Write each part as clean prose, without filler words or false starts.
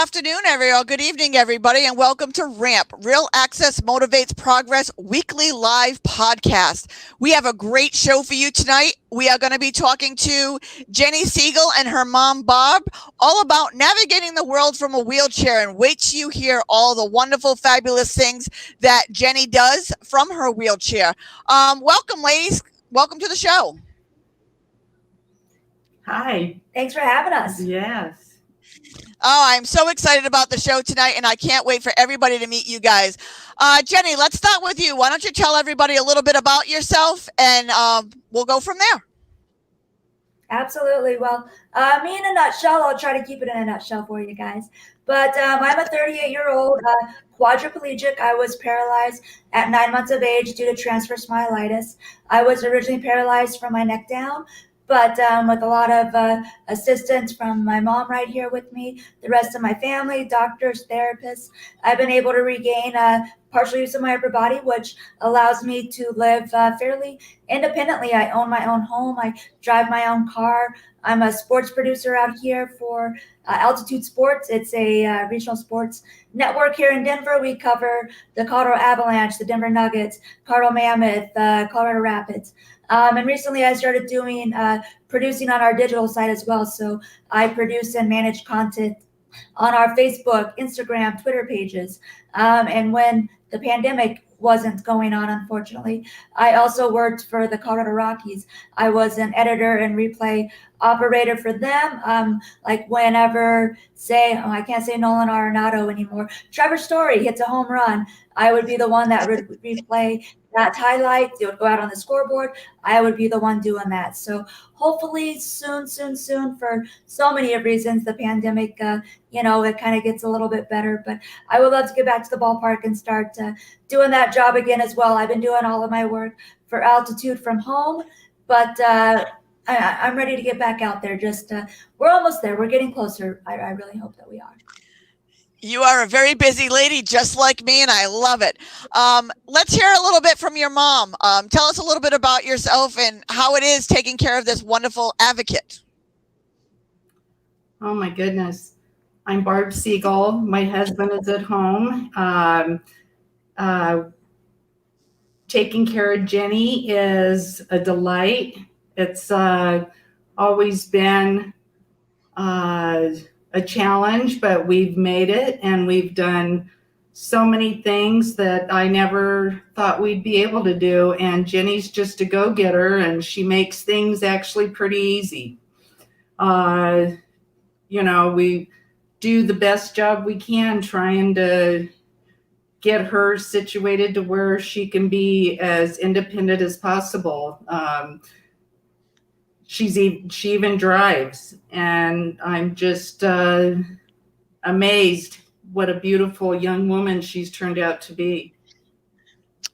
afternoon, everyone. Good evening, everybody, and welcome to RAMP, Real Access Motivates Progress weekly live podcast. We have a great show for you tonight. We are going to be talking to Jenny Siegel and her mom, Barb, all about navigating the world from a wheelchair. And wait till you hear all the wonderful, fabulous things that Jenny does from her wheelchair. Welcome, ladies. Welcome to the show. Hi. Thanks for having us. Yes. Oh, I'm so excited about the show tonight, and I can't wait for everybody to meet you guys. Jenny, let's start with you. Why don't you tell everybody a little bit about yourself, and we'll go from there. Absolutely. Well, me in a nutshell, I'll try to keep it in a nutshell for you guys. But I'm a 38-year-old quadriplegic. I was paralyzed at 9 months of age due to transverse myelitis. I was originally paralyzed from my neck down, but with a lot of assistance from my mom right here with me, the rest of my family, doctors, therapists, I've been able to regain partial use of my upper body, which allows me to live fairly independently. I own my own home. I drive my own car. I'm a sports producer out here for Altitude Sports. It's a regional sports network here in Denver. We cover the Colorado Avalanche, the Denver Nuggets, Colorado Mammoth, Colorado Rapids. And recently I started doing producing on our digital side as well. So I produce and manage content on our Facebook, Instagram, Twitter pages. And when the pandemic wasn't going on, unfortunately, I also worked for the Colorado Rockies. I was an editor and replay operator for them. Like whenever, I can't say Nolan Arenado anymore, Trevor Story hits a home run, I would be the one that would replay that highlight. It would go out on the scoreboard. I would be the one doing that. So hopefully soon for so many of reasons, the pandemic, it kind of gets a little bit better, but I would love to get back to the ballpark and start doing that job again as well. I've been doing all of my work for Altitude from home, but I'm ready to get back out there. Just we're almost there. We're getting closer. I really hope that we are. You are a very busy lady, just like me, and I love it. Let's hear a little bit from your mom. Tell us a little bit about yourself and how it is taking care of this wonderful advocate. Oh my goodness. I'm Barb Siegel. My husband is at home. Taking care of Jenny is a delight. It's always been a challenge, but we've made it, and we've done so many things that I never thought we'd be able to do. And Jenny's just a go-getter, and she makes things actually pretty easy. We do the best job we can trying to get her situated to where she can be as independent as possible. She even drives, and I'm just amazed what a beautiful young woman she's turned out to be.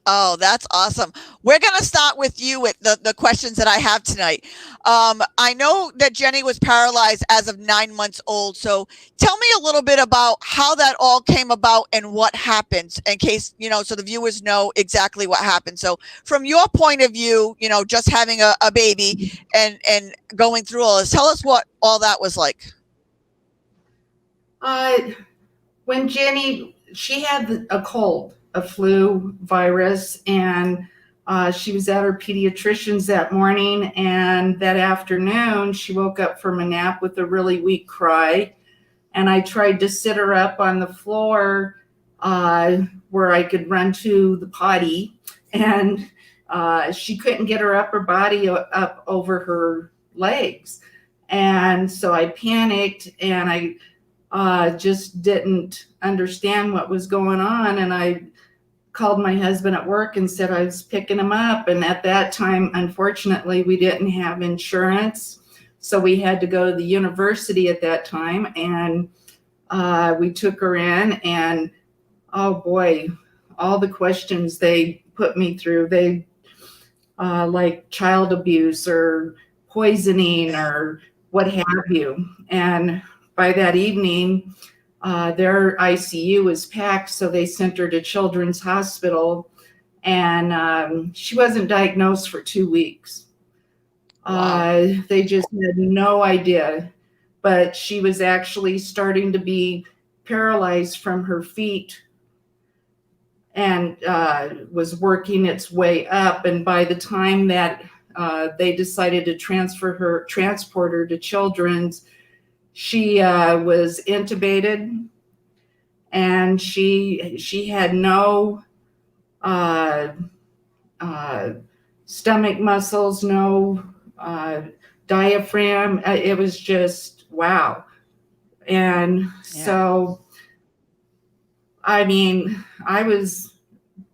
Oh, that's awesome. We're going to start with you with the questions that I have tonight. I know that Jenny was paralyzed as of 9 months old. So tell me a little bit about how that all came about and what happened, in case, so the viewers know exactly what happened. So from your point of view, just having a baby and going through all this, tell us what all that was like. When Jenny, she had a cold, a flu virus, and she was at her pediatrician's that morning, and that afternoon she woke up from a nap with a really weak cry, and I tried to sit her up on the floor where I could run to the potty, and she couldn't get her upper body up over her legs, and so I panicked, and I just didn't understand what was going on, and I called my husband at work and said I was picking him up. And at that time, unfortunately, we didn't have insurance. So we had to go to the university at that time. And we took her in, and oh boy, all the questions they put me through, they like child abuse or poisoning or what have you. And by that evening, their ICU was packed, so they sent her to Children's Hospital, and she wasn't diagnosed for 2 weeks. Wow. They just had no idea, but she was actually starting to be paralyzed from her feet and was working its way up. And by the time that they decided to transport her to Children's, she was intubated, and she had no stomach muscles, no diaphragm. It was just wow. And so, I mean, I was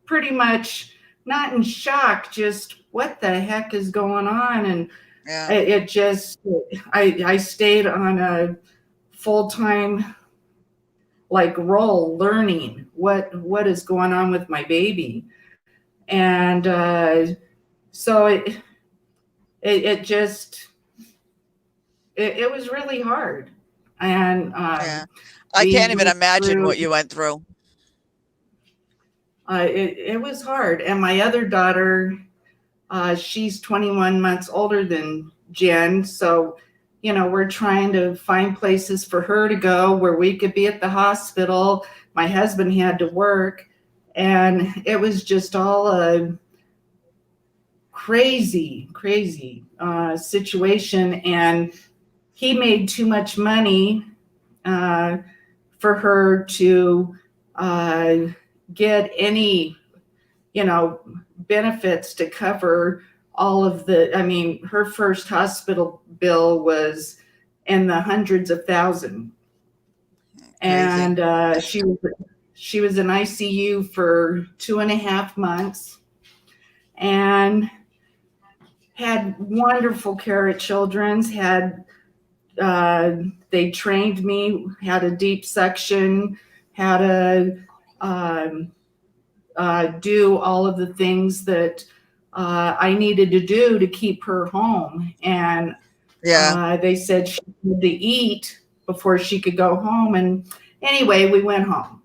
pretty much not in shock, just what the heck is going on? And it just, I stayed on a full-time role learning what is going on with my baby. And so it just, it was really hard. And I can't even imagine what you went through. It was hard. And my other daughter, she's 21 months older than Jen. So, we're trying to find places for her to go where we could be at the hospital. My husband had to work, and it was just all a crazy situation. And he made too much money for her to get any, benefits to cover all of her first hospital bill was in the hundreds of thousands. And she was in ICU for 2.5 months and had wonderful care at Children's. They trained me how to deep suction, how to do all of the things that I needed to do to keep her home. And they said she had to eat before she could go home. And anyway, we went home.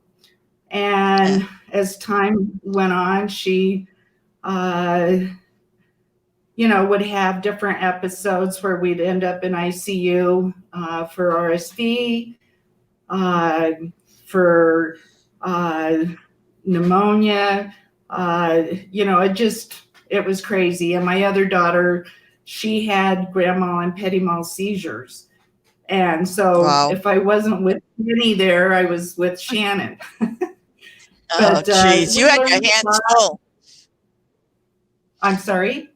And as time went on, she would have different episodes where we'd end up in ICU for RSV, for pneumonia. It was crazy. And my other daughter, she had grand mal and petit mal seizures. And so if I wasn't with Jenny there, I was with Shannon. Oh, geez. You had your hands full. I'm sorry?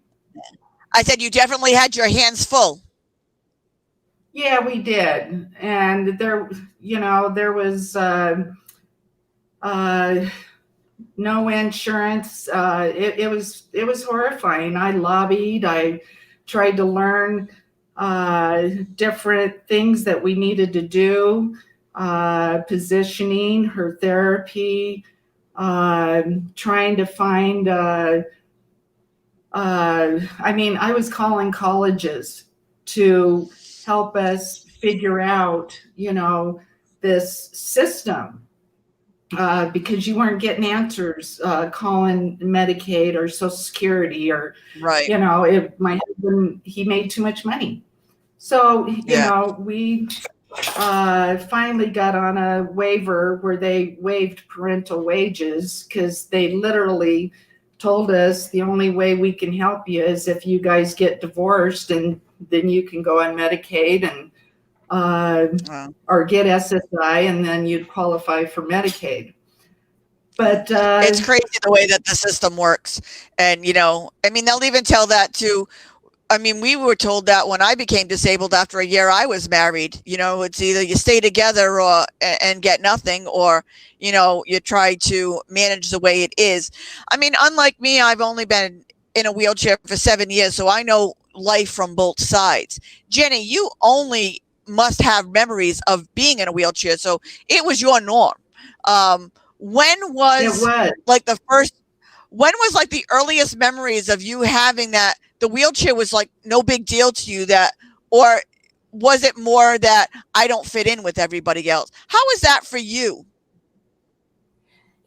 I said you definitely had your hands full. Yeah, we did. And there was no insurance. It was horrifying. I lobbied. I tried to learn different things that we needed to do, positioning, her therapy, trying to find, I was calling colleges to help us figure out, this system, because you weren't getting answers, calling Medicaid or Social Security or, my husband, he made too much money. So, we finally got on a waiver where they waived parental wages, because they literally told us the only way we can help you is if you guys get divorced, and then you can go on Medicaid and or get SSI, and then you'd qualify for Medicaid. But it's crazy the way that the system works. And, they'll even tell that to, we were told that when I became disabled after a year I was married. It's either you stay together and get nothing, or, you try to manage the way it is. Unlike me, I've only been in a wheelchair for 7 years, so I know life from both sides. Jenny, you only must have memories of being in a wheelchair, so it was your norm. When was the earliest memories of you having that the wheelchair was like no big deal to you, or was it more that I don't fit in with everybody else? How was that for you?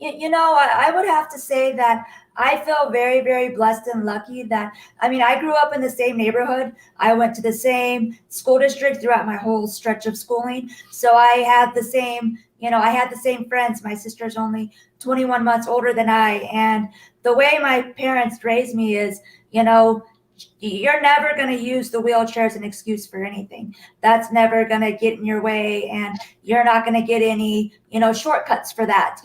I would have to say that I feel very, very blessed and lucky that, I grew up in the same neighborhood. I went to the same school district throughout my whole stretch of schooling. So I had the same, I had the same friends. My sister's only 21 months older than I. And the way my parents raised me is, you're never going to use the wheelchair as an excuse for anything. That's never going to get in your way. And you're not going to get any, shortcuts for that.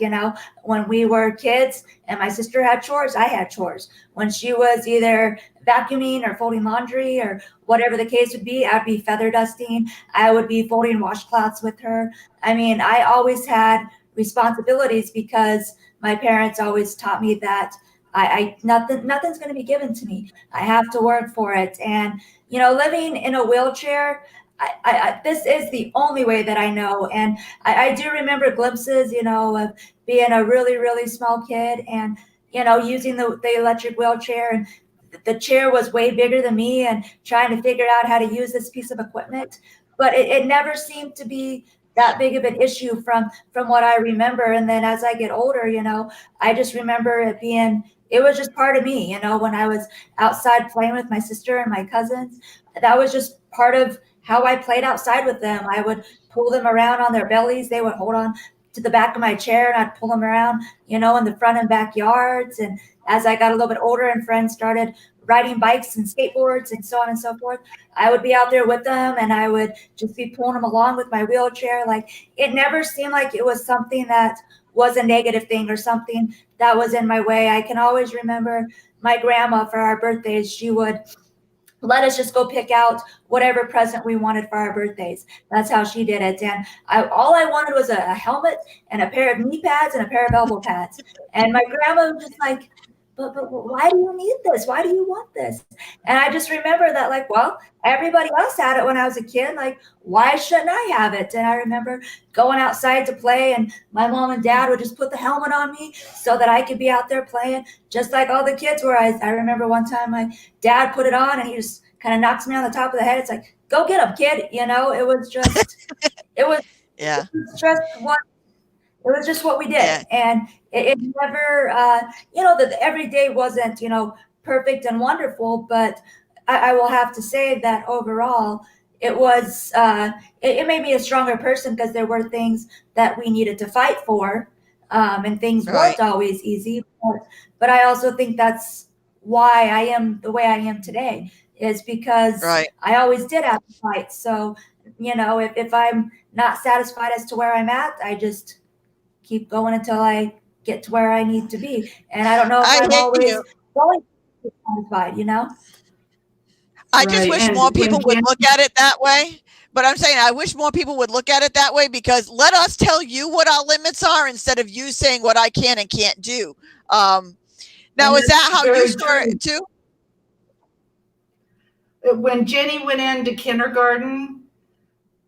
When we were kids and my sister had chores, I had chores. When she was either vacuuming or folding laundry or whatever the case would be, I'd be feather dusting. I would be folding washcloths with her. I mean, I always had responsibilities because my parents always taught me that nothing's going to be given to me. I have to work for it. And, living in a wheelchair, this is the only way that I know. And I do remember glimpses, of being a really, really small kid and, using the electric wheelchair, and the chair was way bigger than me and trying to figure out how to use this piece of equipment. But it never seemed to be that big of an issue from what I remember. And then as I get older, I just remember it was just part of me, when I was outside playing with my sister and my cousins. That was just part of how I played outside with them. I would pull them around on their bellies. They would hold on to the back of my chair and I'd pull them around, in the front and backyards. And as I got a little bit older and friends started riding bikes and skateboards and so on and so forth, I would be out there with them and I would just be pulling them along with my wheelchair. Like, it never seemed like it was something that was a negative thing or something that was in my way. I can always remember my grandma for our birthdays. She would let us just go pick out whatever present we wanted for our birthdays. That's how she did it. And all I wanted was a helmet and a pair of knee pads and a pair of elbow pads. And my grandma was just like, but why do you need this? Why do you want this? And I just remember that, like, well, everybody else had it when I was a kid. Like, why shouldn't I have it? And I remember going outside to play and my mom and dad would just put the helmet on me so that I could be out there playing just like all the kids were. I remember one time my dad put it on and he just kind of knocks me on the top of the head. It's like, go get him, kid. It was just, it was just what we did. Yeah. And it never, every day wasn't, perfect and wonderful, but I will have to say that overall it was, it made me a stronger person because there were things that we needed to fight for, and things weren't always easy. But I also think that's why I am the way I am today, is because I always did have to fight. So, if I'm not satisfied as to where I'm at, I just keep going until I get to where I need to be. And I don't know if I'm always going to be satisfied, I just wish more people would look at it that way. But I'm saying I wish more people would look at it that way, because let us tell you what our limits are instead of you saying what I can and can't do. Now, is that how you started too? When Jenny went into kindergarten,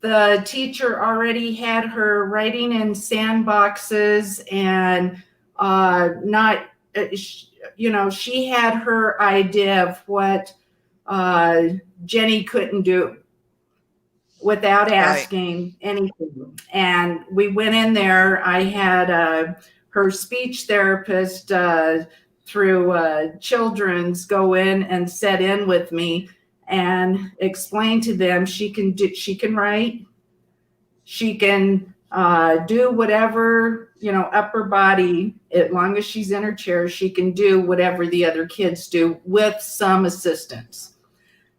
the teacher already had her writing in sandboxes and she had her idea of what Jenny couldn't do without asking anything. And we went in there. I had her speech therapist through Children's go in and set in with me and explain to them she can write, she can do whatever, upper body, as long as she's in her chair, she can do whatever the other kids do with some assistance.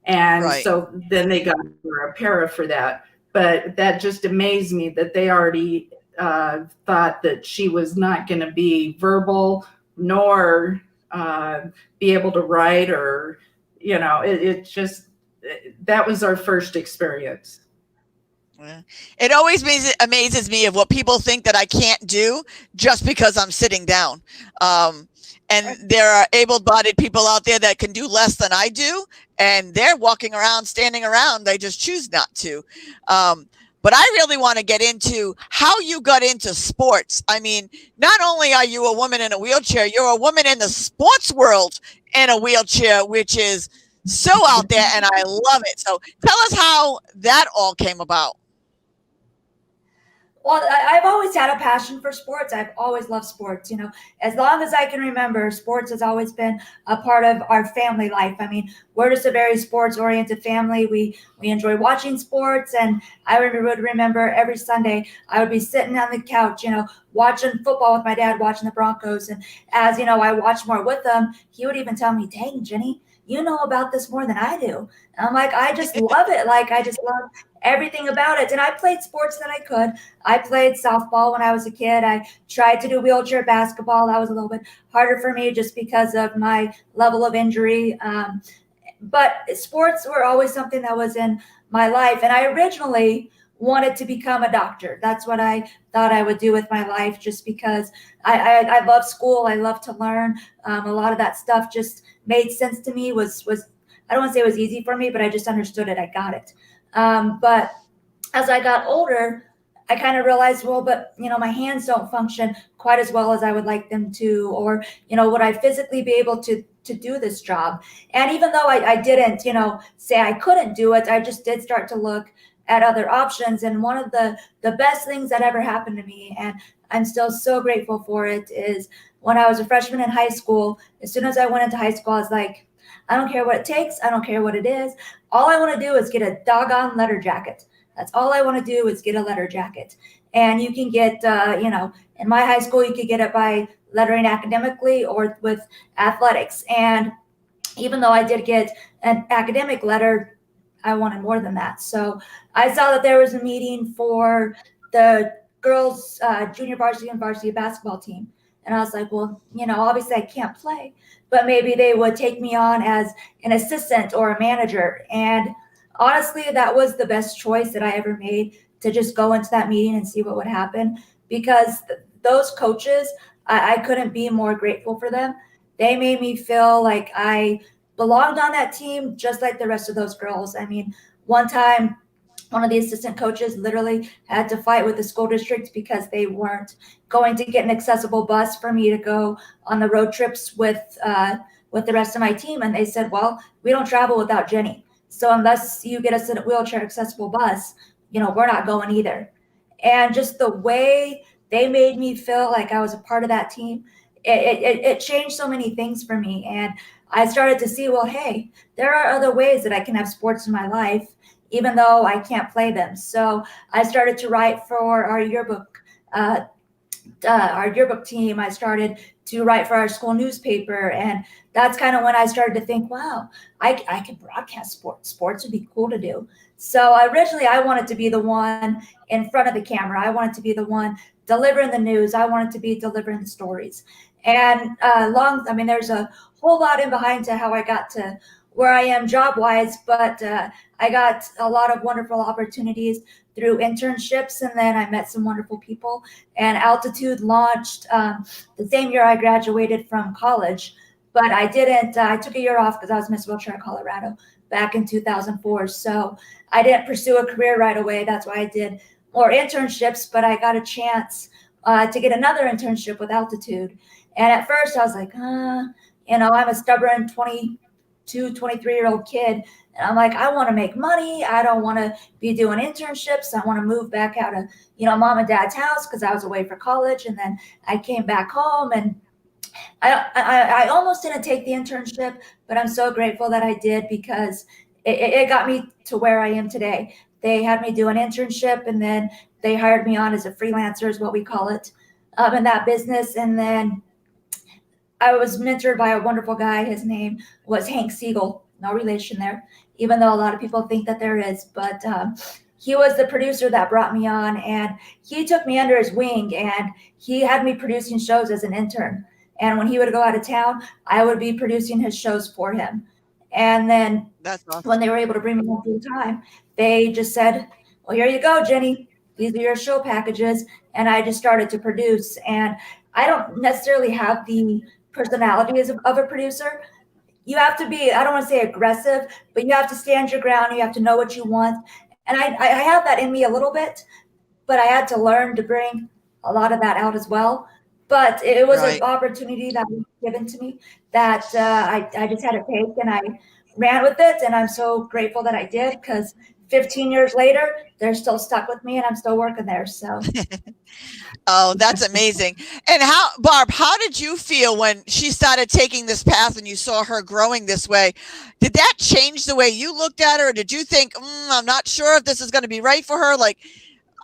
And so then they got her a para for that. But that just amazed me that they already thought that she was not going to be verbal nor be able to write, or it just, that was our first experience. It always amazes me of what people think that I can't do just because I'm sitting down. And there are able-bodied people out there that can do less than I do, and they're walking around, standing around. They just choose not to. But I really want to get into how you got into sports. I mean, not only are you a woman in a wheelchair, you're a woman in the sports world in a wheelchair, which is so out there, and I love it. So tell us how that all came about. Well, I've always had a passion for sports. I've always loved sports. You know, as long as I can remember, sports has always been a part of our family life. I mean, we're just a very sports-oriented family. We enjoy watching sports, and would remember every Sunday I would be sitting on the couch, you know, watching football with my dad, watching the Broncos. And as you know, I watched more with him. He would even tell me, "Dang, Jenny, you know about this more than I do." And I'm like, I just love it. Like, I just love everything about it. And I played sports that I could. I played softball when I was a kid. I tried to do wheelchair basketball. That was a little bit harder for me just because of my level of injury. But sports were always something that was in my life. And I originally wanted to become a doctor. That's what I thought I would do with my life, just because I love school. I love to learn. A lot of that stuff just made sense to me. Was I don't want to say it was easy for me, but I just understood it. I got it. But as I got older, I kind of realized, well, but you know, my hands don't function quite as well as I would like them to, or you know, would I physically be able to do this job? And even though I didn't, you know, say I couldn't do it, I just did start to look at other options. And one of the best things that ever happened to me, and I'm still so grateful for it, is when I was a freshman in high school. As soon as I went into high school, I was like, I don't care what it takes. I don't care what it is. All I want to do is get a doggone letter jacket. That's all I want to do is get a letter jacket. And you can get, you know, in my high school, you could get it by lettering academically or with athletics. And even though I did get an academic letter, I wanted more than that. So I saw that there was a meeting for the girls' junior varsity and varsity basketball team. And I was like, well, you know, obviously I can't play, but maybe they would take me on as an assistant or a manager. And honestly, that was the best choice that I ever made, to just go into that meeting and see what would happen, because those coaches, I couldn't be more grateful for them. They made me feel like I belonged on that team just like the rest of those girls. I mean, one time, one of the assistant coaches literally had to fight with the school district because they weren't going to get an accessible bus for me to go on the road trips with the rest of my team. And they said, well, we don't travel without Jenny. So unless you get us a wheelchair accessible bus, you know, we're not going either. And just the way they made me feel like I was a part of that team, it changed so many things for me. And I started to see, well, hey, there are other ways that I can have sports in my life, even though I can't play them. So I started to write for our yearbook team. I started to write for our school newspaper. And that's kind of when I started to think, wow, I could broadcast sports. Sports would be cool to do. So originally I wanted to be the one in front of the camera. I wanted to be the one delivering the news. I wanted to be delivering the stories. And there's a whole lot in behind to how I got to where I am job wise, but I got a lot of wonderful opportunities through internships, and then I met some wonderful people. And Altitude launched the same year I graduated from college, but I didn't. I took a year off because I was Miss Wheelchair Colorado back in 2004. So I didn't pursue a career right away. That's why I did more internships, but I got a chance to get another internship with Altitude. And at first I was like, you know, I'm a stubborn 23-year-old kid. And I'm like, I want to make money. I don't want to be doing internships. I want to move back out of, you know, mom and dad's house, because I was away for college. And then I came back home, and I almost didn't take the internship, but I'm so grateful that I did, because it got me to where I am today. They had me do an internship, and then they hired me on as a freelancer, is what we call it, in that business. And then I was mentored by a wonderful guy. His name was Hank Siegel. No relation there, even though a lot of people think that there is. But he was the producer that brought me on, and he took me under his wing, and he had me producing shows as an intern. And when he would go out of town, I would be producing his shows for him. And then That's awesome. when they were able to bring me on full time, they just said, well, here you go, Jenny. These are your show packages. And I just started to produce. And I don't necessarily have the personality of a producer. You have to be, I don't want to say aggressive, but you have to stand your ground. You have to know what you want. And I have that in me a little bit, but I had to learn to bring a lot of that out as well. But it was Right. an opportunity that was given to me that I just had to take, and I ran with it. And I'm so grateful that I did, because 15 years later, they're still stuck with me and I'm still working there. So Oh, that's amazing. And Barb, how did you feel when she started taking this path and you saw her growing this way? Did that change the way you looked at her? Or did you think, I'm not sure if this is going to be right for her? Like,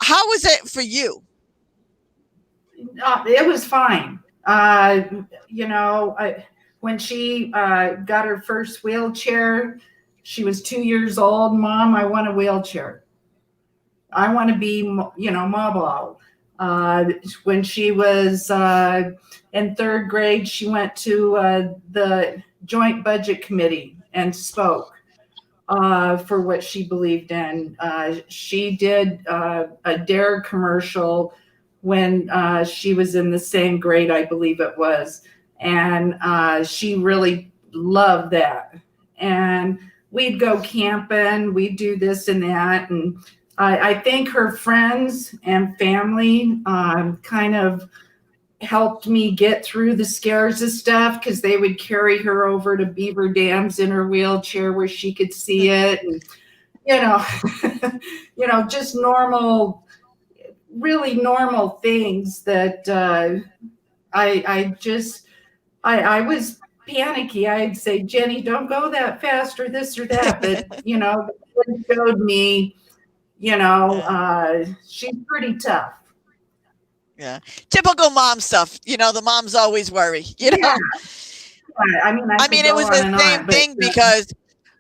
how was it for you? It was fine. When she got her first wheelchair, she was 2 years old. Mom, I want a wheelchair. I want to be, mobile. When she was in third grade, she went to the Joint Budget Committee and spoke for what she believed in. She did a Dare commercial when she was in the same grade, I believe it was. And she really loved that. And we'd go camping, we'd do this and that. And I think her friends and family kind of helped me get through the scares of stuff, because they would carry her over to Beaver Dams in her wheelchair where she could see it. And, just really normal things that I was panicky. I'd say, Jenny, don't go that fast or this or that. But, it showed me, she's pretty tough. Yeah. Typical mom stuff. The moms always worry, Yeah. I mean, it was the same thing, because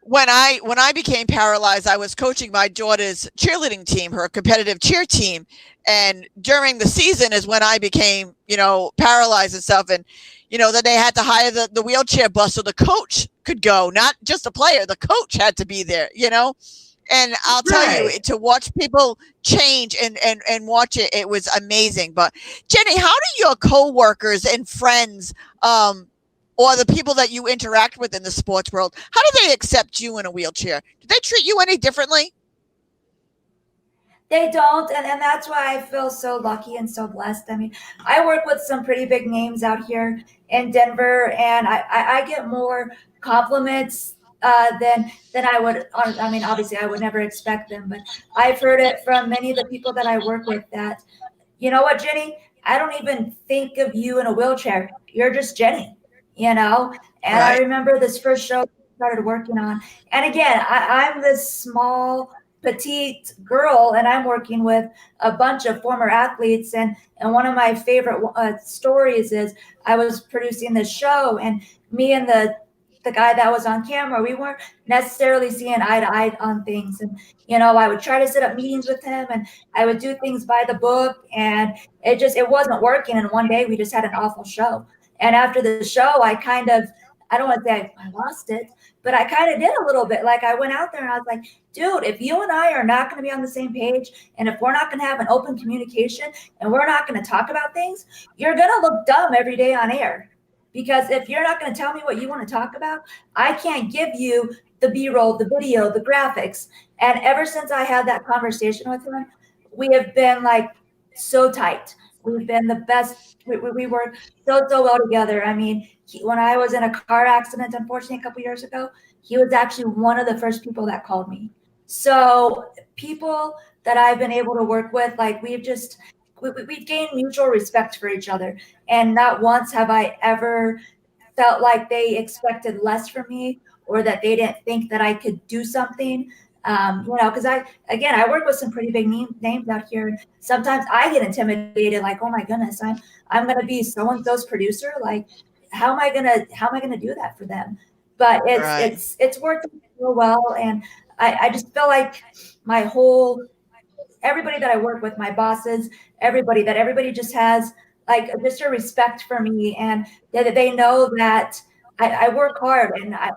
when I became paralyzed, I was coaching my daughter's cheerleading team, her competitive cheer team. And during the season is when I became, paralyzed and stuff. And, then they had to hire the wheelchair bus so the coach could go, not just a player. The coach had to be there, And I'll tell you, to watch people change and watch it, it was amazing. But Jenny, how do your coworkers and friends, or the people that you interact with in the sports world, how do they accept you in a wheelchair? Do they treat you any differently? They don't, and that's why I feel so lucky and so blessed. I mean, I work with some pretty big names out here in Denver, and I get more compliments than I would. I mean, obviously, I would never expect them, but I've heard it from many of the people that I work with that, you know what, Jenny? I don't even think of you in a wheelchair. You're just Jenny, And right. I remember this first show I started working on, and again, I'm this small, petite girl, and I'm working with a bunch of former athletes. And one of my favorite stories is I was producing this show, and me and the guy that was on camera, we weren't necessarily seeing eye to eye on things. And, I would try to set up meetings with him, and I would do things by the book, and it wasn't working. And one day we just had an awful show. And after the show, I don't want to say I lost it, but I kind of did a little bit. Like, I went out there and I was like, dude, if you and I are not going to be on the same page, and if we're not going to have an open communication, and we're not going to talk about things, you're going to look dumb every day on air. Because if you're not going to tell me what you want to talk about, I can't give you the B-roll, the video, the graphics. And ever since I had that conversation with him, we have been like so tight. We've been the best. We work so well together. I mean, when I was in a car accident, unfortunately, a couple years ago, he was actually one of the first people that called me. So people that I've been able to work with, like, we've gained mutual respect for each other. And not once have I ever felt like they expected less from me, or that they didn't think that I could do something. Because I work with some pretty big names out here. Sometimes I get intimidated, like, oh my goodness, I'm going to be so-and-so's producer. Like, how am I going to do that for them? But it's worked real well. And I just feel like everybody that I work with, my bosses, everybody just has like just a respect for me, and that they know that I work hard, and I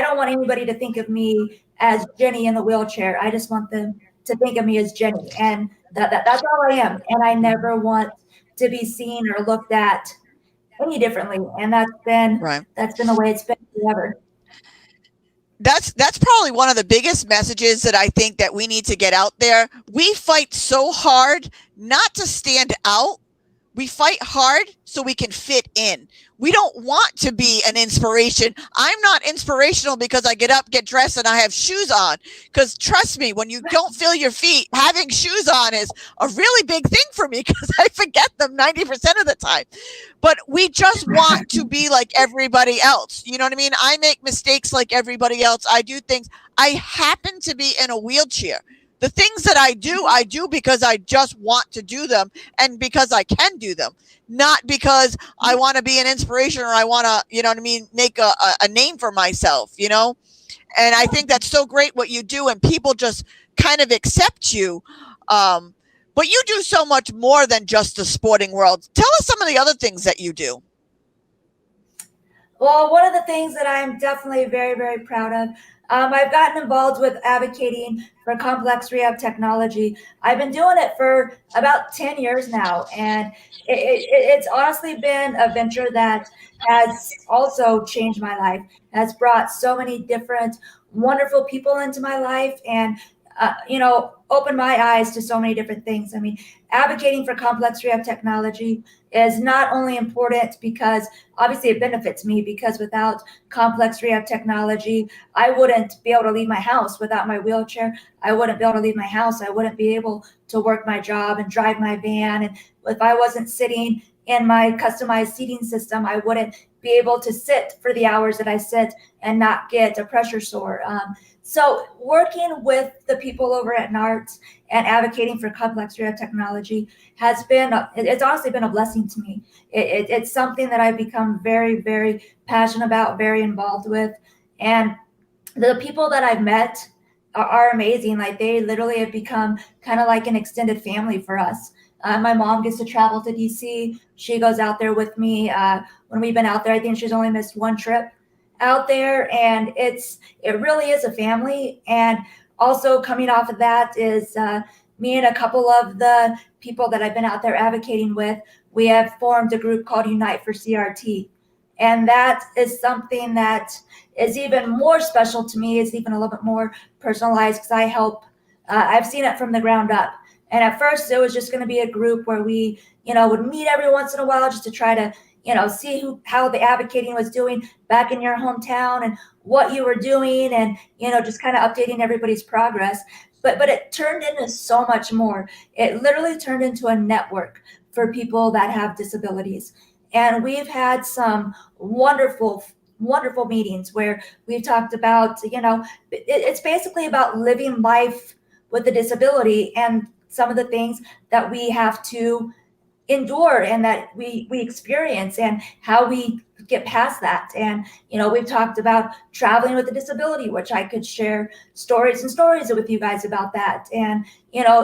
don't want anybody to think of me as Jenny in the wheelchair. I just want them to think of me as Jenny, and that's all I am. And I never want to be seen or looked at any differently. And that's been the way it's been forever. That's probably one of the biggest messages that I think that we need to get out there. We fight so hard not to stand out. We fight hard so we can fit in. We don't want to be an inspiration. I'm not inspirational because I get up, get dressed, and I have shoes on. Because trust me, when you don't feel your feet, having shoes on is a really big thing for me because I forget them 90% of the time. But we just want to be like everybody else. You know what I mean? I make mistakes like everybody else. I do things. I happen to be in a wheelchair. The things that I do because I just want to do them and because I can do them, not because I want to be an inspiration or I want to, you know what I mean, make a name for myself, you know? And I think that's so great what you do, and people just kind of accept you. But you do so much more than just the sporting world. Tell us some of the other things that you do. Well, one of the things that I'm definitely very, very proud of, I've gotten involved with advocating for complex rehab technology. I've been doing it for about 10 years now, and it's honestly been a venture that has also changed my life, has brought so many different wonderful people into my life, and opened my eyes to so many different things. I mean, advocating for complex rehab technology is not only important because obviously it benefits me, because without complex rehab technology, I wouldn't be able to leave my house. Without my wheelchair, I wouldn't be able to leave my house. I wouldn't be able to work my job and drive my van. And if I wasn't sitting in my customized seating system, I wouldn't be able to sit for the hours that I sit and not get a pressure sore. So working with the people over at NARTS and advocating for complex rehab technology has been, it's honestly been a blessing to me. It's something that I've become very, very passionate about, very involved with. And the people that I've met are amazing. Like, they literally have become kind of like an extended family for us. My mom gets to travel to DC. She goes out there with me. When we've been out there, I think she's only missed one trip out there, and it really is a family. And also coming off of that is me and a couple of the people that I've been out there advocating with, we have formed a group called Unite for CRT. And that is something that is even more special to me. It's even a little bit more personalized because I help, I've seen it from the ground up. And at first it was just going to be a group where we, would meet every once in a while just to try to, see how the advocating was doing back in your hometown and what you were doing, and, just kind of updating everybody's progress. But it turned into so much more. It literally turned into a network for people that have disabilities. And we've had some wonderful, wonderful meetings where we've talked about, it's basically about living life with a disability and some of the things that we have to endure and that we experience and how we get past that. And, we've talked about traveling with a disability, which I could share stories and stories with you guys about that. And,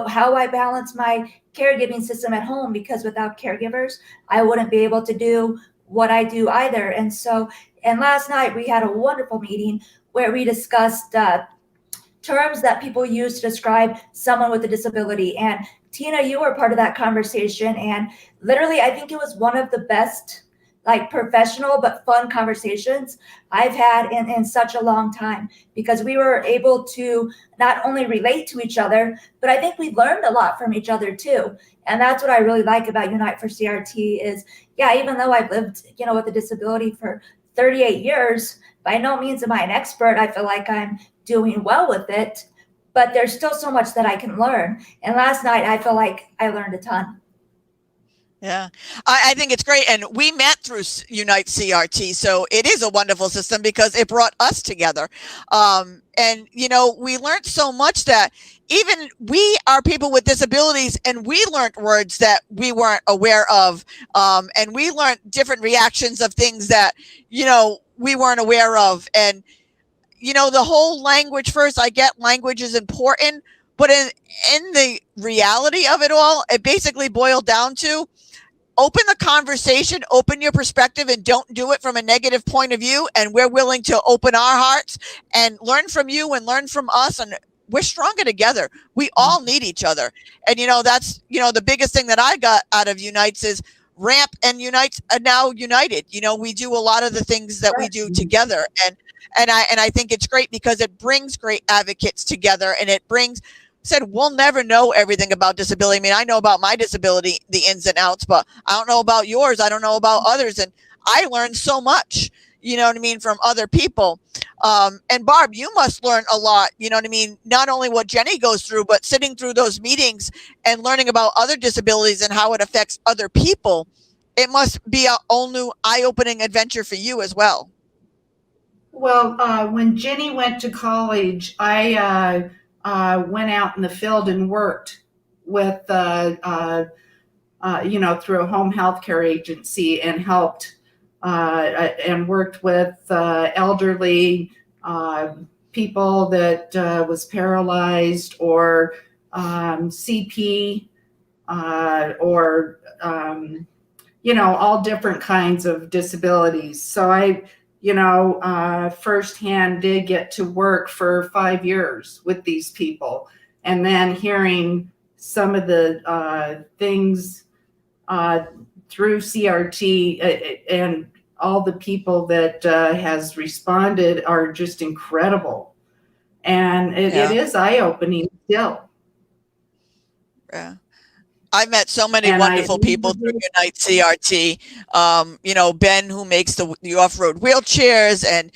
how I balance my caregiving system at home, because without caregivers, I wouldn't be able to do what I do either. And last night we had a wonderful meeting where we discussed terms that people use to describe someone with a disability. And Tina, you were part of that conversation. And literally, I think it was one of the best, professional but fun conversations I've had in such a long time, because we were able to not only relate to each other, but I think we learned a lot from each other too. And that's what I really like about Unite for CRT is, even though I've lived, with a disability for 38 years, by no means am I an expert. I feel like I'm doing well with it, but there's still so much that I can learn. And last night, I feel like I learned a ton. Yeah, I think it's great. And we met through Unite CRT. So it is a wonderful system because it brought us together. And, we learned so much that even we are people with disabilities, and we learned words that we weren't aware of. And we learned different reactions of things that, we weren't aware of. And, the whole language first, I get language is important, but in the reality of it all, it basically boiled down to open the conversation, open your perspective, and don't do it from a negative point of view. And we're willing to open our hearts and learn from you and learn from us. And we're stronger together. We all need each other. And, that's, the biggest thing that I got out of Unites is RAMP and Unites are now united. We do a lot of the things that we do together. And I think it's great because it brings great advocates together, and it brings said, we'll never know everything about disability. I mean, I know about my disability, the ins and outs, but I don't know about yours. I don't know about others. And I learned so much, you know what I mean, from other people. And Barb, you must learn a lot, you know what I mean, not only what Jenny goes through, but sitting through those meetings and learning about other disabilities and how it affects other people. It must be a whole new eye-opening adventure for you as well. Well, when Jenny went to college, I went out in the field and worked with, through a home health care agency and helped and worked with elderly people that was paralyzed or CP or all different kinds of disabilities. So I, firsthand did get to work for 5 years with these people, and then hearing some of the things through CRT and all the people that has responded are just incredible, and it is eye-opening still. Yeah. I met so many wonderful people through Unite CRT. Ben, who makes the off-road wheelchairs, and,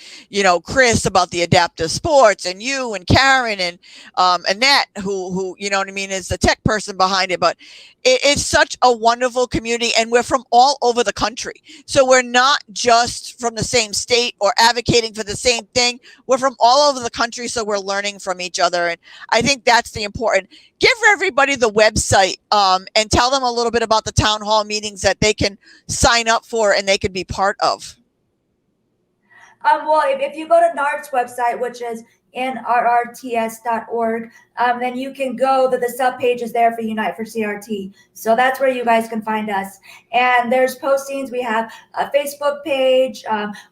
Chris about the adaptive sports, and you and Karen and Annette, who, is the tech person behind it. But it's such a wonderful community, and we're from all over the country. So we're not just from the same state or advocating for the same thing. We're from all over the country. So we're learning from each other. And I think that's the important. Give everybody the website and tell them a little bit about the town hall meetings that they can sign up for and they can be part of. Well, if you go to NARD's website, which is nrrts.org, then you can go the sub page is there for Unite for CRT. So that's where you guys can find us. And there's postings. We have a Facebook page.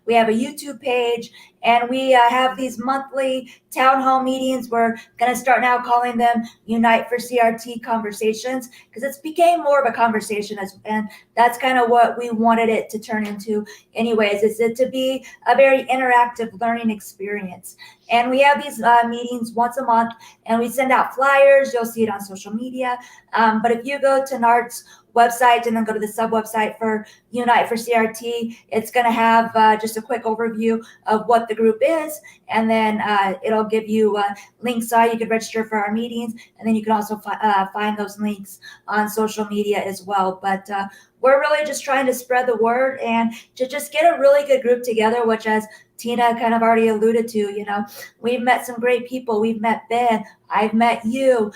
We have a YouTube page. And we have these monthly town hall meetings. We're going to start now calling them Unite for CRT conversations, because it's became more of a conversation, and that's kind of what we wanted it to turn into anyways, is it to be a very interactive learning experience. And we have these meetings once a month, and we send out flyers. You'll see it on social media. But if you go to NART's website and then go to the sub website for Unite for CRT, it's going to have just a quick overview of what the group is, and then it'll give you links you can register for our meetings, and then you can also find those links on social media as well. But we're really just trying to spread the word and to just get a really good group together, which, as Tina kind of already alluded to, we've met some great people. We've met Ben. I've met you,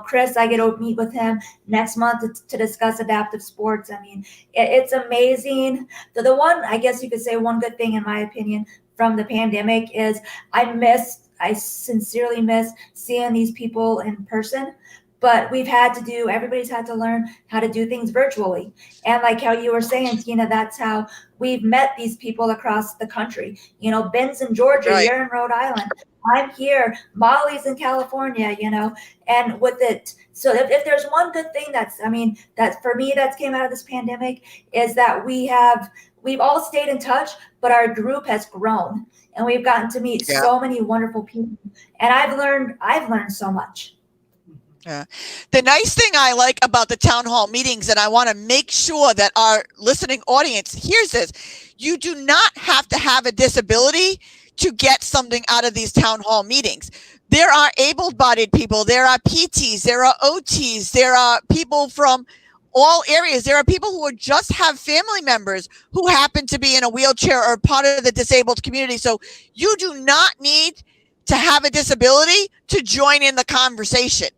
Chris. I get to meet with him next month to discuss adaptive sports. I mean, it's amazing. The one, I guess you could say, one good thing, in my opinion, from the pandemic is I sincerely miss seeing these people in person. But everybody's had to learn how to do things virtually. And like how you were saying, Tina, that's how we've met these people across the country. Ben's in Georgia, right. You're in Rhode Island. I'm here. Molly's in California, and with it. So if there's one good thing that for me that's came out of this pandemic, is that we've all stayed in touch, but our group has grown, and we've gotten to meet so many wonderful people. And I've learned so much. Yeah. The nice thing I like about the town hall meetings, and I want to make sure that our listening audience hears this, you do not have to have a disability to get something out of these town hall meetings. There are able-bodied people, there are PTs, there are OTs, there are people from all areas. There are people who just have family members who happen to be in a wheelchair or part of the disabled community. So you do not need to have a disability to join in the conversation.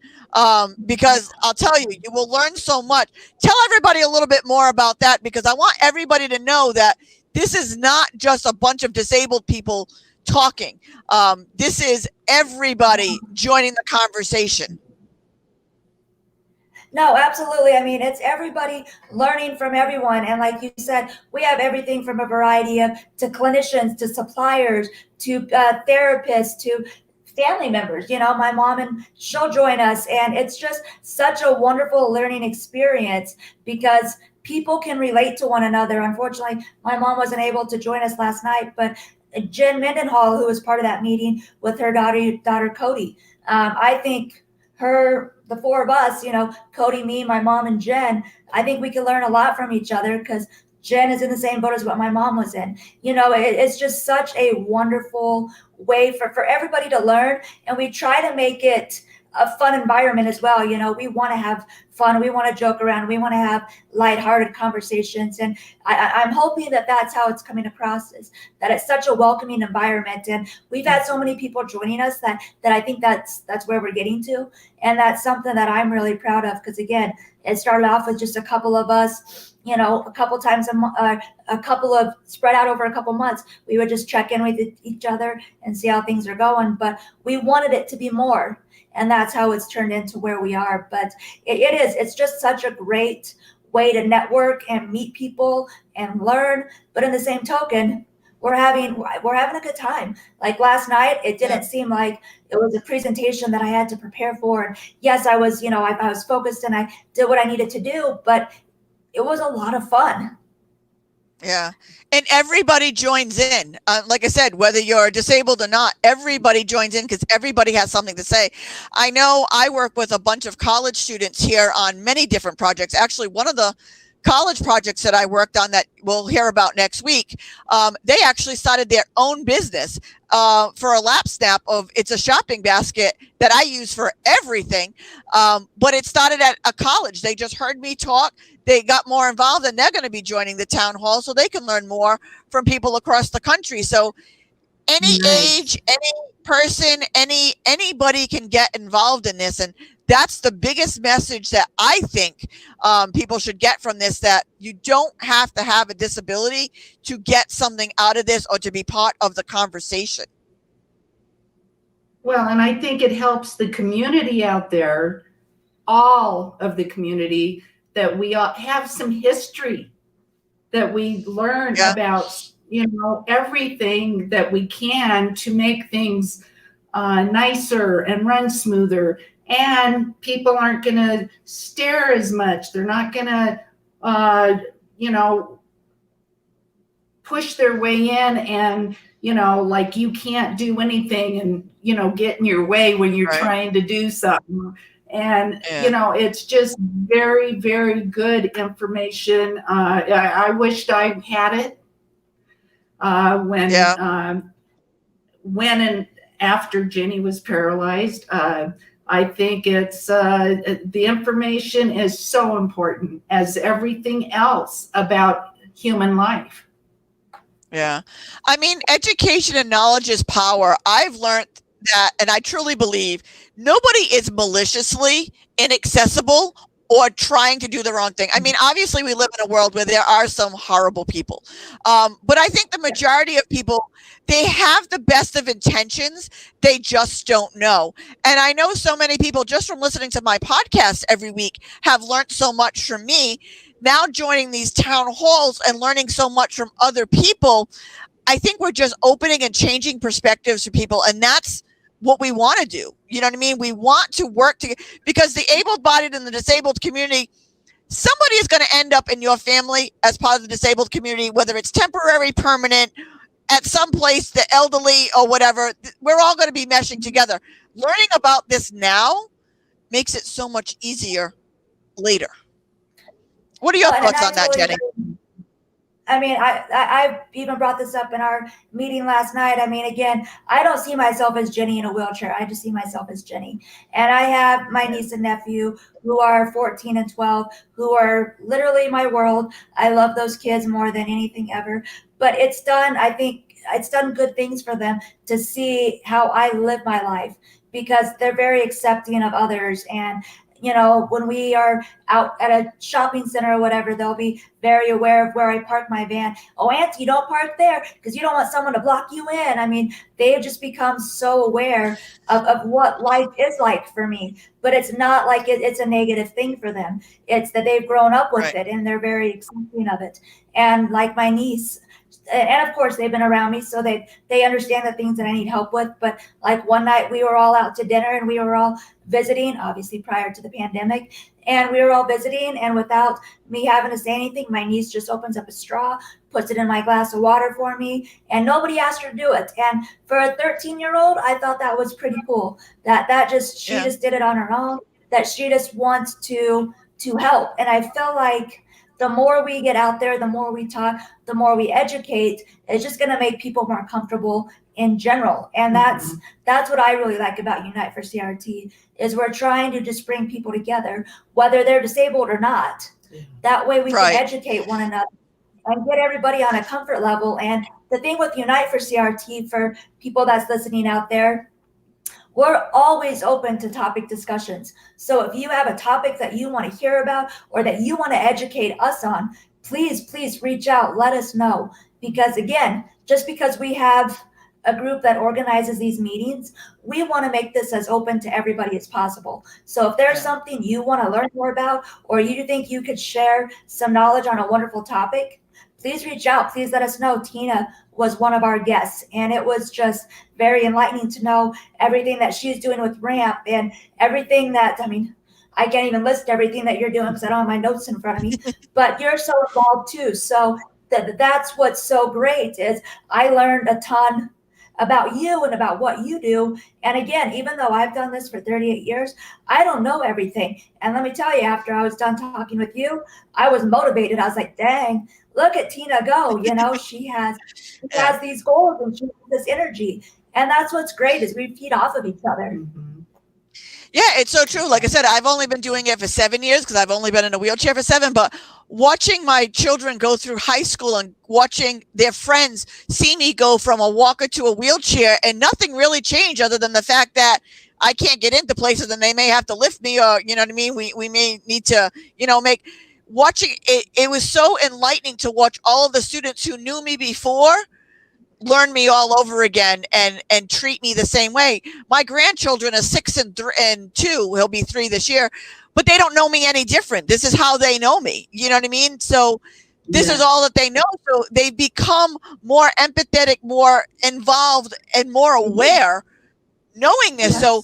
Because I'll tell you, you will learn so much. Tell everybody a little bit more about that, because I want everybody to know that this is not just a bunch of disabled people talking. This is everybody joining the conversation. No, absolutely. I mean, it's everybody learning from everyone. And like you said, we have everything from a variety to clinicians, to suppliers, to therapists, to family members. My mom, and she'll join us. And it's just such a wonderful learning experience, because people can relate to one another. Unfortunately, my mom wasn't able to join us last night, but Jen Mendenhall, who was part of that meeting with her daughter Cody, I think the four of us, Cody, me, my mom, and Jen, I think we can learn a lot from each other because Jen is in the same boat as what my mom was in. It's just such a wonderful way for everybody to learn. And we try to make it a fun environment as well. We want to have fun. We want to joke around. We want to have lighthearted conversations. And I'm hoping that that's how it's coming across, is that it's such a welcoming environment. And we've had so many people joining us that I think that's where we're getting to. And that's something that I'm really proud of, because again, it started off with just a couple of us, a couple times a couple of spread out over a couple months. We would just check in with each other and see how things are going. But we wanted it to be more. And that's how it's turned into where we are. But it's just such a great way to network and meet people and learn. But in the same token, we're having a good time. Like last night, it didn't seem like it was a presentation that I had to prepare for. And yes, I was, I was focused and I did what I needed to do, but it was a lot of fun. Yeah. And everybody joins in. Like I said, whether you're disabled or not, everybody joins in because everybody has something to say. I know I work with a bunch of college students here on many different projects. Actually, one of the college projects that I worked on that we'll hear about next week, they actually started their own business for a lap snap it's a shopping basket that I use for everything. But it started at a college. They just heard me talk. They got more involved, and they're going to be joining the town hall so they can learn more from people across the country. So any age, any person, anybody can get involved in this. And that's the biggest message that I think people should get from this, that you don't have to have a disability to get something out of this or to be part of the conversation. Well, and I think it helps the community out there, all of the community, that we have some history, that we learn about, everything that we can to make things nicer and run smoother. And people aren't going to stare as much. They're not going to, push their way in and, like you can't do anything and, get in your way when you're trying to do something. And, it's just very, very good information. I wished I had it when and after Jenny was paralyzed. I think it's the information is so important as everything else about human life. Yeah. I mean, education and knowledge is power. I've learned that, and I truly believe nobody is maliciously inaccessible or trying to do the wrong thing. I mean, obviously we live in a world where there are some horrible people. But I think the majority of people, they have the best of intentions. They just don't know. And I know so many people just from listening to my podcast every week have learned so much from me. Now joining these town halls and learning so much from other people, I think we're just opening and changing perspectives for people. And that's what we want to do. You know what I mean? We want to work together because the able-bodied and the disabled community, somebody is going to end up in your family as part of the disabled community, whether it's temporary, permanent, at some place, the elderly or whatever. We're all going to be meshing together. Learning about this now makes it so much easier later. What are your thoughts on that, Jenny? I mean, I even brought this up in our meeting last night. I mean, again, I don't see myself as Jenny in a wheelchair. I just see myself as Jenny. And I have my niece and nephew who are 14 and 12, who are literally my world. I love those kids more than anything ever. But I think it's done good things for them to see how I live my life, because they're very accepting of others. And when we are out at a shopping center or whatever, they'll be very aware of where I park my van. Oh, Auntie, don't park there because you don't want someone to block you in. I mean, they've just become so aware of what life is like for me. But it's not like it's a negative thing for them. It's that they've grown up with it and they're very accepting of it. And like my niece, and of course they've been around me, so they understand the things that I need help with. But like one night we were all out to dinner and we were all visiting, obviously prior to the pandemic, and we were all visiting, and without me having to say anything, my niece just opens up a straw, puts it in my glass of water for me, and nobody asked her to do it. And for a 13-year-old, I thought that was pretty cool. She Yeah. just did it on her own. That she just wants to help. And I feel like the more we get out there, the more we talk, the more we educate, it's just going to make people more comfortable in general. And that's what I really like about Unite for CRT is we're trying to just bring people together, whether they're disabled or not. That way we Right. can educate one another and get everybody on a comfort level. And the thing with Unite for CRT, for people that's listening out there, we're always open to topic discussions. So if you have a topic that you want to hear about or that you want to educate us on, please reach out, let us know. Because again, just because we have a group that organizes these meetings, we want to make this as open to everybody as possible. So if there's something you want to learn more about, or you think you could share some knowledge on a wonderful topic, please reach out. Please let us know. Tina was one of our guests, and it was just very enlightening to know everything that she's doing with RAMP and everything that, I mean, I can't even list everything that you're doing because I don't have my notes in front of me, but you're so involved too. So that's what's so great is I learned a ton about you and about what you do. And again, even though I've done this for 38 years, I don't know everything. And let me tell you, after I was done talking with you, I was motivated. I was like, dang, look at Tina go. You know, she has these goals and she has this energy. And that's what's great is we feed off of each other. Yeah, it's so true. Like I said, I've only been doing it for 7 years because I've only been in a wheelchair for 7, but watching my children go through high school and watching their friends see me go from a walker to a wheelchair and nothing really changed other than the fact that I can't get into places and they may have to lift me or, you know what I mean? We may need to, watching it. It was so enlightening to watch all of the students who knew me before learn me all over again and treat me the same way. My grandchildren are 6 and 2. He'll be 3 this year, but they don't know me any different. This is how they know me. You know what I mean? So this is all that they know. So they become more empathetic, more involved, and more aware knowing this. Yes. So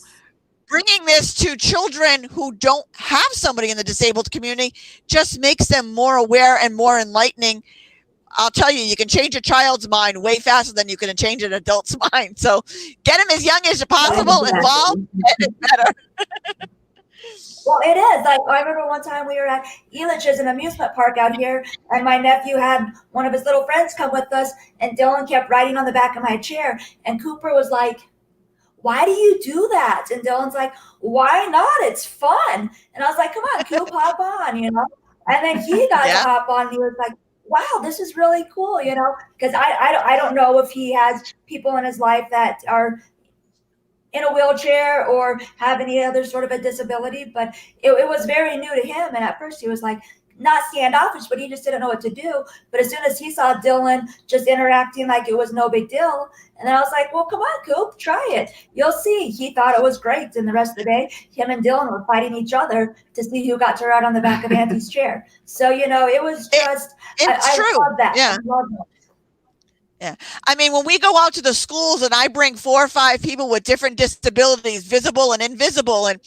bringing this to children who don't have somebody in the disabled community just makes them more aware and more enlightening. I'll tell you, you can change a child's mind way faster than you can change an adult's mind. So get them as young as possible, involved, and it's better. Well, it is. Like, I remember one time we were at Elitch's, an amusement park out here, and my nephew had one of his little friends come with us, and Dylan kept riding on the back of my chair, and Cooper was like, why do you do that? And Dylan's like, why not? It's fun. And I was like, come on, Coop, hop on, And then he got to hop on, and he was like, wow, this is really cool, because I don't know if he has people in his life that are in a wheelchair or have any other sort of a disability, but it was very new to him. And at first he was like, not standoffish, but he just didn't know what to do. But as soon as he saw Dylan just interacting like it was no big deal, and then I was like, well, come on, Coop, try it. You'll see. He thought it was great. And the rest of the day, him and Dylan were fighting each other to see who got to ride on the back of Auntie's chair. So, it was just, it's true. I love that. Yeah. I love that. Yeah. I mean, when we go out to the schools and I bring 4 or 5 people with different disabilities, visible and invisible, and,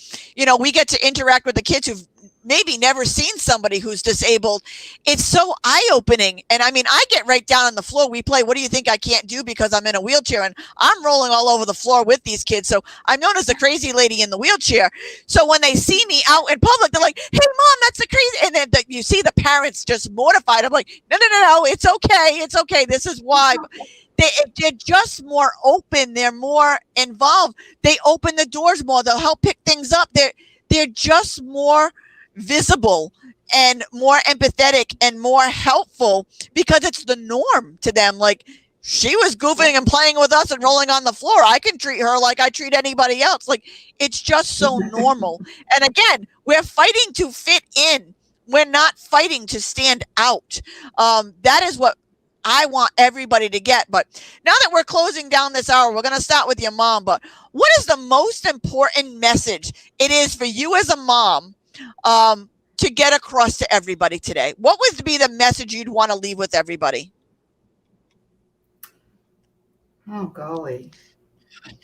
we get to interact with the kids who've maybe never seen somebody who's disabled, it's so eye-opening. And I mean, I get right down on the floor. We play, what do you think I can't do because I'm in a wheelchair? And I'm rolling all over the floor with these kids. So I'm known as the crazy lady in the wheelchair. So when they see me out in public, they're like, hey, Mom, that's the crazy. And then you see the parents just mortified. I'm like, no, it's okay. It's okay. This is why. They're just more open. They're more involved. They open the doors more. They'll help pick things up. They're just more visible and more empathetic and more helpful because it's the norm to them. Like, she was goofing and playing with us and rolling on the floor. I can treat her like I treat anybody else. Like, it's just so normal. And again, we're fighting to fit in. We're not fighting to stand out. That is what I want everybody to get. But now that we're closing down this hour, we're going to start with your mom. But what is the most important message it is for you as a mom to get across to everybody today? What would be the message you'd want to leave with everybody? Oh, golly.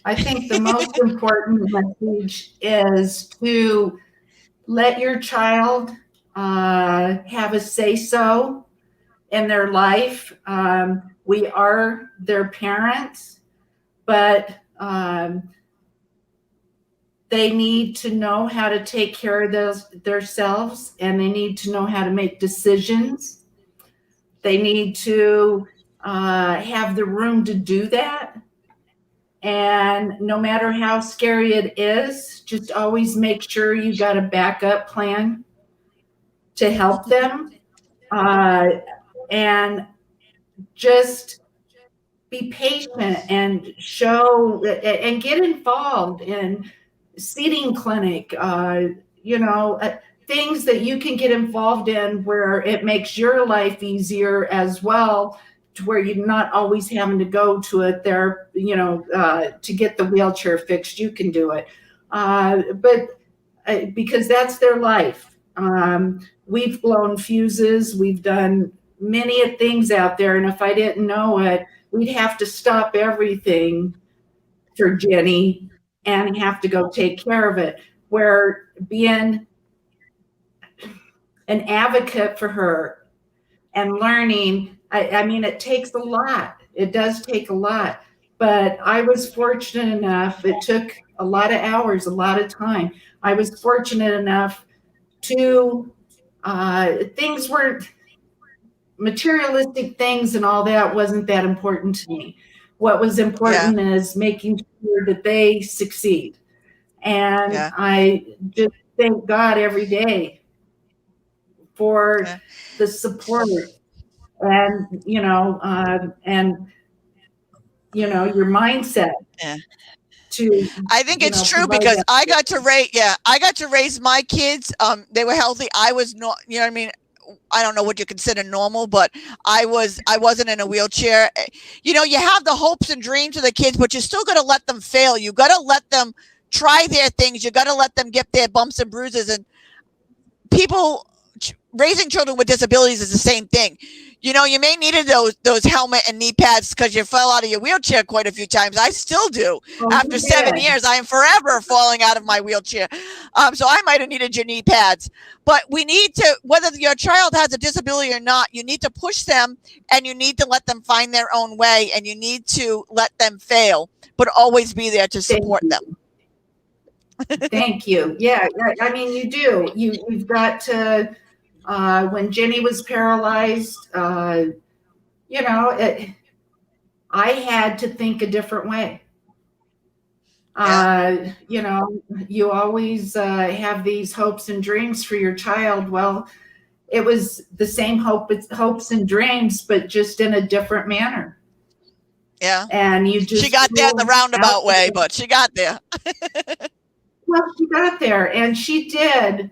I think the most important message is to let your child have a say-so in their life. We are their parents, but they need to know how to take care of themselves, and they need to know how to make decisions. They need to have the room to do that. And no matter how scary it is, just always make sure you got a backup plan to help them. And just be patient and show and get involved in seating clinic, things that you can get involved in where it makes your life easier as well, to where you're not always having to go to it there, to get the wheelchair fixed. You can do it. But because that's their life. We've blown fuses. We've done many things out there. And if I didn't know it, we'd have to stop everything for Jenny and have to go take care of it. Where being an advocate for her and learning, I mean, it takes a lot. It does take a lot. But I was fortunate enough, it took a lot of hours, a lot of time. I was fortunate enough to, things weren't, materialistic things and all that wasn't that important to me. What was important is making sure that they succeed. And I just thank God every day for the support and, your mindset. I think it's true because I got to raise my kids. They were healthy. I was not, you know what I mean? I don't know what you consider normal, but I wasn't in a wheelchair. You have the hopes and dreams of the kids, but you still got to let them fail. You got to let them try their things. You got to let them get their bumps and bruises. And raising children with disabilities is the same thing. You may needed those helmet and knee pads because you fell out of your wheelchair quite a few times. I still do. After 7 years, I am forever falling out of my wheelchair. So I might have needed your knee pads. But we need to, whether your child has a disability or not, you need to push them and you need to let them find their own way and you need to let them fail, but always be there to support them. Thank you. Yeah, I mean, you do. You've got to. When Jenny was paralyzed, I had to think a different way. You always have these hopes and dreams for your child. Well, it was the same hopes and dreams, but just in a different manner. Yeah. And she got there the roundabout way, but she got there. Well, she got there and she did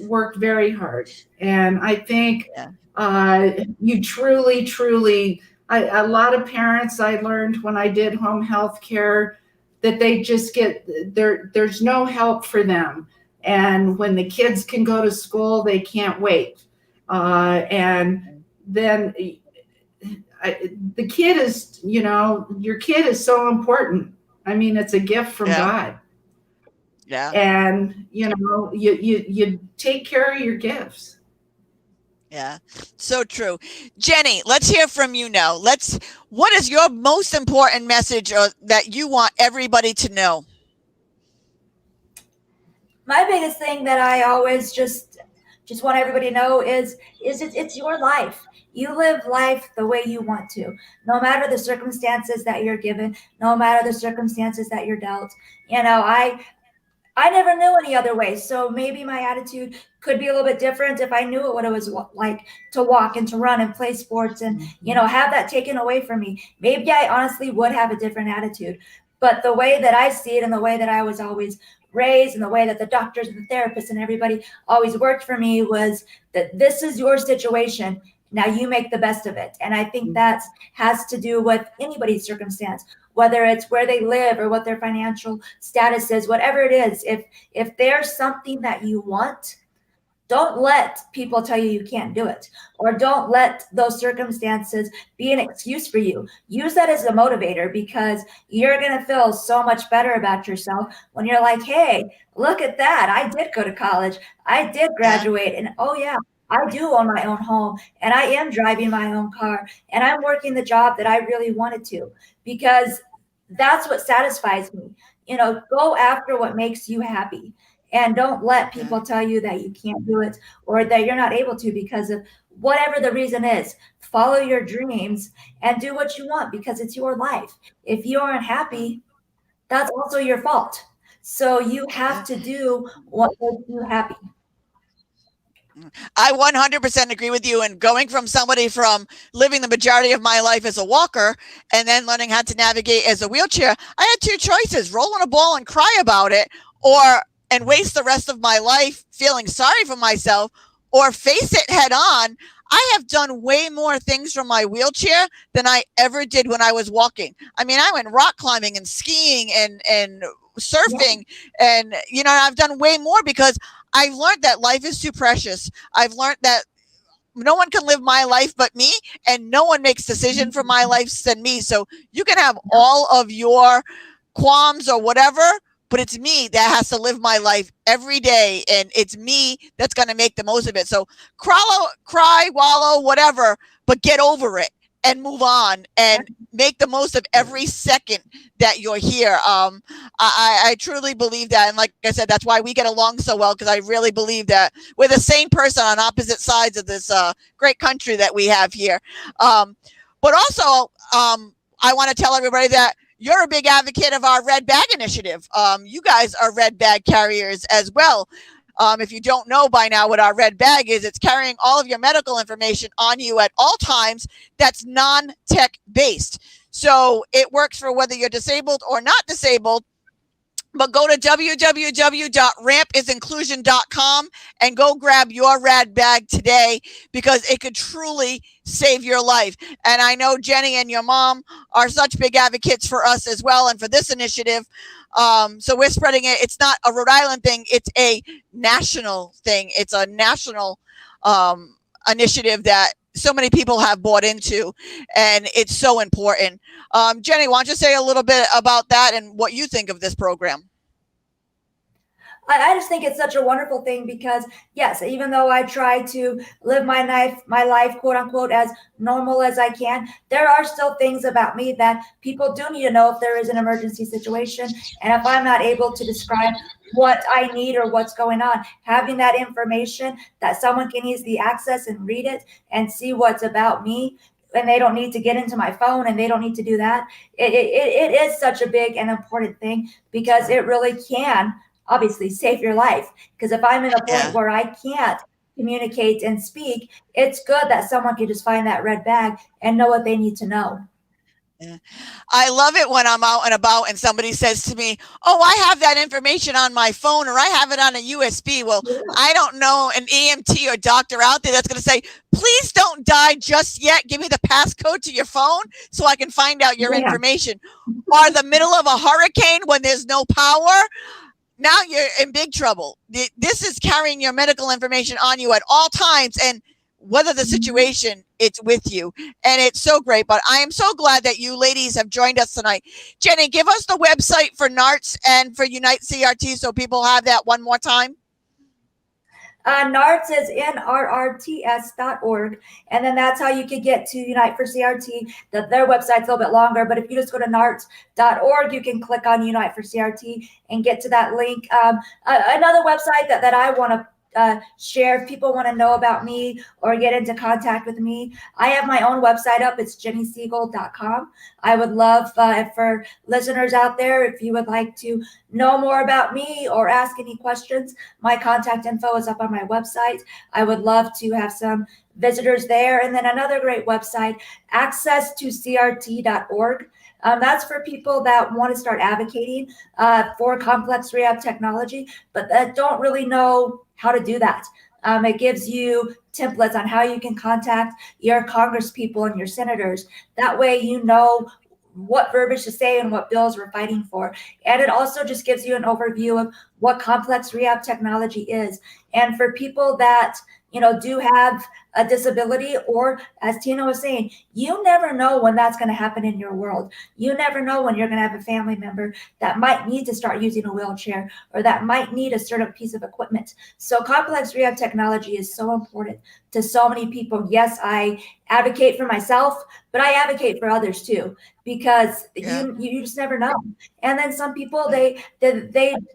work very hard. And I think you truly, a lot of parents, I learned when I did home health care, that they just there's no help for them. And when the kids can go to school, they can't wait. And then the kid is, your kid is so important. I mean, it's a gift from God. Yeah. And, you take care of your gifts. Yeah, so true. Jenny, let's hear from you now. What is your most important message that you want everybody to know? My biggest thing that I always just want everybody to know is it's your life. You live life the way you want to, no matter the circumstances that you're given, no matter the circumstances that you're dealt. I never knew any other way. So maybe my attitude could be a little bit different if I knew what it was like to walk and to run and play sports and, have that taken away from me. Maybe I honestly would have a different attitude. But the way that I see it and the way that I was always raised and the way that the doctors and the therapists and everybody always worked for me was that this is your situation. Now you make the best of it. And I think that has to do with anybody's circumstance, whether it's where they live or what their financial status is, whatever it is. If there's something that you want, don't let people tell you can't do it, or don't let those circumstances be an excuse for you. Use that as a motivator, because you're going to feel so much better about yourself when you're like, hey, look at that. I did go to college. I did graduate. And oh yeah, I do own my own home and I am driving my own car and I'm working the job that I really wanted to because that's what satisfies me. You know, go after what makes you happy and don't let Yeah. people tell you that you can't do it or that you're not able to because of whatever the reason is. Follow your dreams and do what you want because it's your life. If you aren't happy, that's also your fault. So you have Yeah. to do what makes you happy. I 100% agree with you. And going from somebody from living the majority of my life as a walker and then learning how to navigate as a wheelchair, I had two choices: roll in a ball and cry about it, or and waste the rest of my life feeling sorry for myself, or face it head on. I have done way more things from my wheelchair than I ever did when I was walking. I mean, I went rock climbing and skiing and Yeah. surfing, and I've done way more because I've learned that life is too precious. I've learned that no one can live my life but me, and no one makes decision for my life than me. So you can have all of your qualms or whatever, but it's me that has to live my life every day, and it's me that's going to make the most of it. So cry, wallow, whatever, but get over it and move on and make the most of every second that you're here. I truly believe that, and like I said, that's why we get along so well, because I really believe that we're the same person on opposite sides of this great country that we have here. But also, I want to tell everybody that you're a big advocate of our Red Bag Initiative. You guys are red bag carriers as well. If you don't know by now what our red bag is, it's carrying all of your medical information on you at all times that's non-tech based. So it works for whether you're disabled or not disabled. But go to www.rampisinclusion.com and go grab your rad bag today, because it could truly save your life. And I know Jenny and your mom are such big advocates for us as well, and for this initiative. So we're spreading it. It's not a Rhode Island thing. It's a national thing. It's a national initiative that so many people have bought into, and it's so important. Jenny, why don't you say a little bit about that and what you think of this program? I just think it's such a wonderful thing because yes, even though I try to live my life, quote unquote, as normal as I can, there are still things about me that people do need to know if there is an emergency situation. And if I'm not able to describe what I need or what's going on, having that information that someone can easily access and read it and see what's about me, and they don't need to get into my phone and they don't need to do that. It is such a big and important thing because it really can obviously save your life. Because if I'm in a point where I can't communicate and speak, it's good that someone can just find that red bag and know what they need to know. Yeah. I love it when I'm out and about and somebody says to me, "Oh, I have that information on my phone, or I have it on a USB." Well, I don't know an EMT or doctor out there that's going to say, "Please don't die just yet. Give me the passcode to your phone so I can find out your information." Or the middle of a hurricane when there's no power, now you're in big trouble. This is carrying your medical information on you at all times, and whether the situation, it's with you. And it's so great. But I am so glad that you ladies have joined us tonight. Jenny, give us the website for NARTS and for Unite CRT so people have that one more time. NARTS is nrrts.org, and then that's how you can get to Unite for CRT. Their website's a little bit longer, but if you just go to narts.org, you can click on Unite for CRT and get to that link. Another website that I want to share if people want to know about me or get into contact with me, I have my own website up. It's jennysiegel.com. I would love for listeners out there, if you would like to know more about me or ask any questions, my contact info is up on my website. I would love to have some visitors there. And then another great website, accesstocrt.org. That's for people that want to start advocating for complex rehab technology, but that don't really know how to do that. It gives you templates on how you can contact your congresspeople and your senators. That way you know what verbiage to say and what bills we're fighting for. And it also just gives you an overview of what complex rehab technology is. And for people that do have a disability, or as Tina was saying, you never know when that's going to happen in your world. You never know when you're going to have a family member that might need to start using a wheelchair, or that might need a certain piece of equipment. So complex rehab technology is so important to so many people. Yes, I advocate for myself, but I advocate for others too, because you just never know. And then some people, they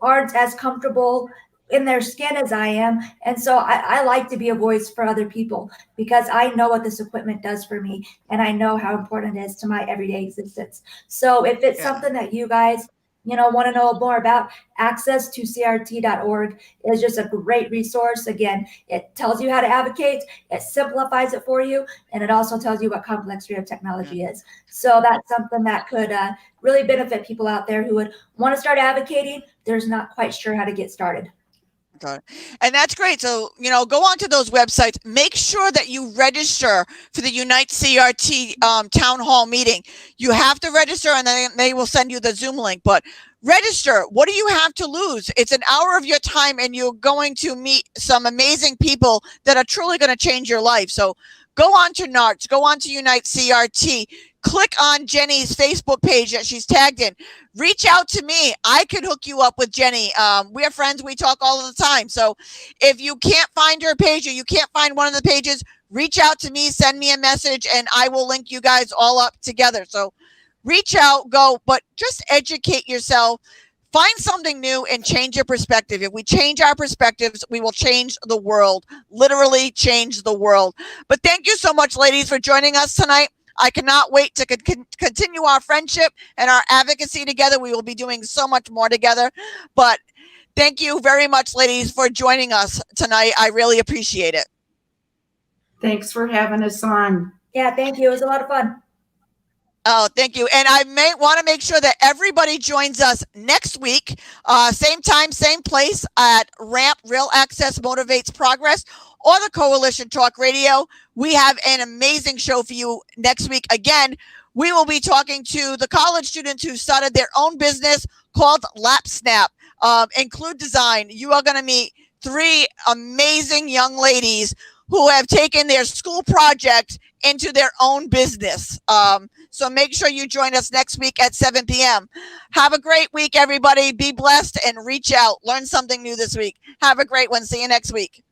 aren't as comfortable in their skin as I am. And so I like to be a voice for other people, because I know what this equipment does for me, and I know how important it is to my everyday existence. So if it's something that you guys, want to know more about, access to CRT.org is just a great resource. Again, it tells you how to advocate, it simplifies it for you, and it also tells you what complex rehab technology is. So that's something that could really benefit people out there who would want to start advocating. They're not quite sure how to get started. And that's great. So, go onto those websites. Make sure that you register for the Unite CRT town hall meeting. You have to register, and then they will send you the Zoom link. But register. What do you have to lose? It's an hour of your time, and you're going to meet some amazing people that are truly going to change your life. So go on to NARTS, go on to Unite CRT, click on Jenny's Facebook page that she's tagged in. Reach out to me. I could hook you up with Jenny. We're friends. We talk all of the time. So if you can't find her page, or you can't find one of the pages, reach out to me, send me a message, and I will link you guys all up together. So reach out, go, but just educate yourself. Find something new and change your perspective. If we change our perspectives, we will change the world, literally change the world. But thank you so much, ladies, for joining us tonight. I cannot wait to continue our friendship and our advocacy together. We will be doing so much more together. But thank you very much, ladies, for joining us tonight. I really appreciate it. Thanks for having us on. Yeah, thank you. It was a lot of fun. Oh, thank you. And I may want to make sure that everybody joins us next week, same time, same place at RAMP, Real Access Motivates Progress, or the Coalition Talk Radio. We have an amazing show for you next week. Again, we will be talking to the college students who started their own business called LapSnap, Include Design. You are going to meet 3 amazing young ladies who have taken their school project into their own business. So make sure you join us next week at 7 p.m. Have a great week, everybody. Be blessed and reach out. Learn something new this week. Have a great one. See you next week.